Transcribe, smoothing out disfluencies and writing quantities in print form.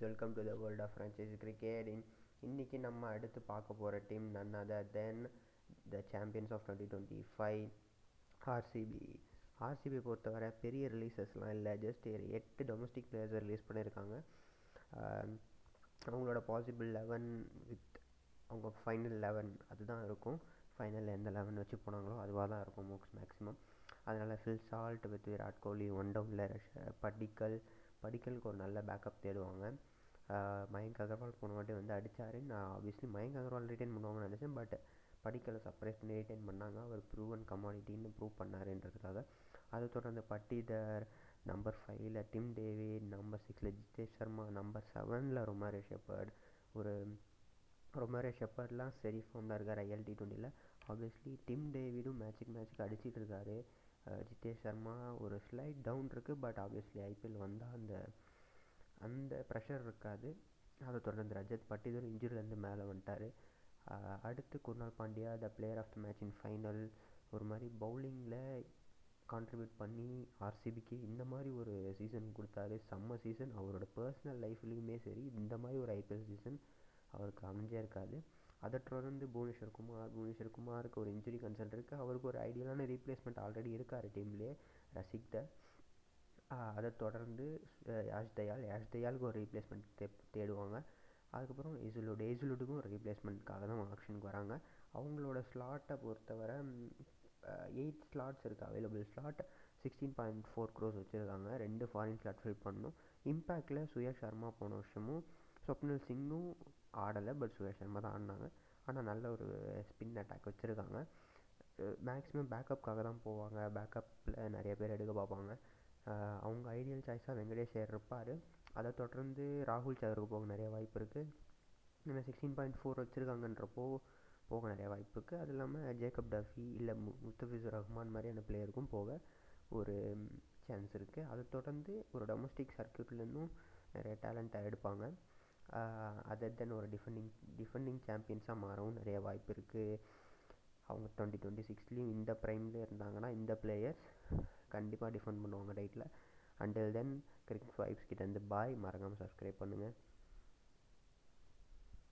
Welcome to the world of franchise cricket. இன்றைக்கி நம்ம அடுத்து பார்க்க போகிற team none other than the champions of 2025 RCB. RCB பொறுத்தவரை பெரிய ரிலீசஸ்லாம் இல்லை, ஜஸ்ட் 8 டொமஸ்டிக் பிளேயர்ஸை ரிலீஸ் பண்ணியிருக்காங்க. அவங்களோட பாசிபிள் 11 வித் அவங்க ஃபைனல் 11 அதுதான் இருக்கும். ஃபைனலில் எந்த 11 வச்சு போனாங்களோ அதுவாக தான் இருக்கும் மேக்ஸிமம். அதனால் Phil Salt with Virat Kohli, one டவுனில் படிக்கலுக்கு ஒரு நல்ல பேக்கப் தேடுவாங்க. மயங்க் அகர்வால் போன வாட்டி வந்து அடித்தார். நான் ஆப்வியஸ்லி மயங்க் அகர்வால் ரிட்டைன் பண்ணுவாங்கன்னு நினச்சேன், பட் படிக்கலை சர்ப்ரைஸ் பண்ணி ரிட்டைன் பண்ணாங்க. அவர் ப்ரூவன் கமாடிட்டின்னு ப்ரூவ் பண்ணாருன்றதுக்காக. அதை தொடர்ந்து பட்டிதர், நம்பர் 5ல் டிம் டேவிட், நம்பர் 6ல் ஜிதேஷ் சர்மா, நம்பர் 7ல் ரொமாரே ஷெப்பர்ட்லாம் சரி ஃபார்மில் இருக்கார் ILT20ல். ஆப்வியஸ்லி டிம் டேவிடும் மேட்ச்சுக்கு அடிச்சிட்டு இருக்காரு. ஜிதேஷ் சர்மா ஒரு ஸ்லைட் டவுன் இருக்குது, பட் ஆப்வியஸ்லி IPL வந்தால் அந்த ப்ரெஷர் இருக்காது. அதை தொடர்ந்து ரஜத் பட்டிதர் இன்ஜுரிலேருந்து மேலே வந்துட்டார். அடுத்து Krunal Pandya, the player of the match in final. ஒரு மாதிரி பவுலிங்கில் கான்ட்ரிபியூட் பண்ணி ஆர்சிபிக்கு இந்த மாதிரி ஒரு சீசன் கொடுத்தாரு. செம்ம சீசன். அவரோட பர்சனல் லைஃப்லேயுமே சரி, இந்த மாதிரி ஒரு IPL சீசன் அவருக்கு அமைஞ்சே இருக்காது. அதை தொடர்ந்து புவனேஸ்வர் குமாருக்கு ஒரு இன்ஜுரி கன்சர்ன் இருக்குது. அவருக்கு ஒரு ஐடியலான ரீப்ளேஸ்மெண்ட் ஆல்ரெடி இருக்கார் டீம்லேயே, ரசிக்தர். அதை தொடர்ந்து யாஷ் தயாலுக்கு ஒரு ரீப்ளேஸ்மெண்ட் தேடுவாங்க. அதுக்கப்புறம் ஏசுலுட்டுக்கும் ஒரு ரீப்ளேஸ்மெண்ட்காக தான் ஆப்ஷனுக்கு வராங்க. அவங்களோட ஸ்லாட்டை பொறுத்தவரை 8 ஸ்லாட்ஸ் இருக்குது, அவைலபிள் ஸ்லாட். 16.4 crores வச்சுருக்காங்க. 2 ஃபாரின் ஸ்லாட் ஃபில் பண்ணணும். இம்பேக்டில் சுயேஷ் சர்மா போன வருஷமும் ஸ்வப்னில் சிங்கும் ஆடலை, பட் சுயேஷ் சர்மா தான் ஆடினாங்க. ஆனால் நல்ல ஒரு ஸ்பின் அட்டாக் வச்சுருக்காங்க. மேக்ஸிமம் பேக்கப்புக்காக தான் போவாங்க. பேக்கப்பில் நிறைய பேர் எடுக்க பார்ப்பாங்க. அவங்க ஐடியல் சாய்ஸாக வெங்கடேஷ் ஐயர் இருப்பார். அதை தொடர்ந்து ராகுல் சஹருக்கு போக நிறைய வாய்ப்பு இருக்குது. ஏன்னா 16.4 வச்சுருக்காங்கன்றப்போ போக நிறைய வாய்ப்பு இருக்குது. அது இல்லாமல் ஜேக்கப் டஃபி இல்லை முஸ்தபிசூர் ரஹ்மான் மாதிரியான பிளேயருக்கும் போக ஒரு சான்ஸ் இருக்குது. அதை தொடர்ந்து ஒரு டொமஸ்டிக் சர்க்கியூட்லேருந்தும் நிறைய டேலண்ட்டாக எடுப்பாங்க. அதர் தென் ஒரு டிஃபெண்டிங் சாம்பியன்ஸாக மாறவும் நிறைய வாய்ப்பு இருக்குது. அவங்க 2026லேயும் இந்த ப்ரைம்லேயே இருந்தாங்கன்னா இந்த பிளேயர்ஸ் கண்டிப்பாக டிஃபெண்ட் பண்ணுவாங்க title. Until then cricket vibes கிட்டேருந்து பாய். மறக்காமல் சப்ஸ்கிரைப் பண்ணுங்கள்.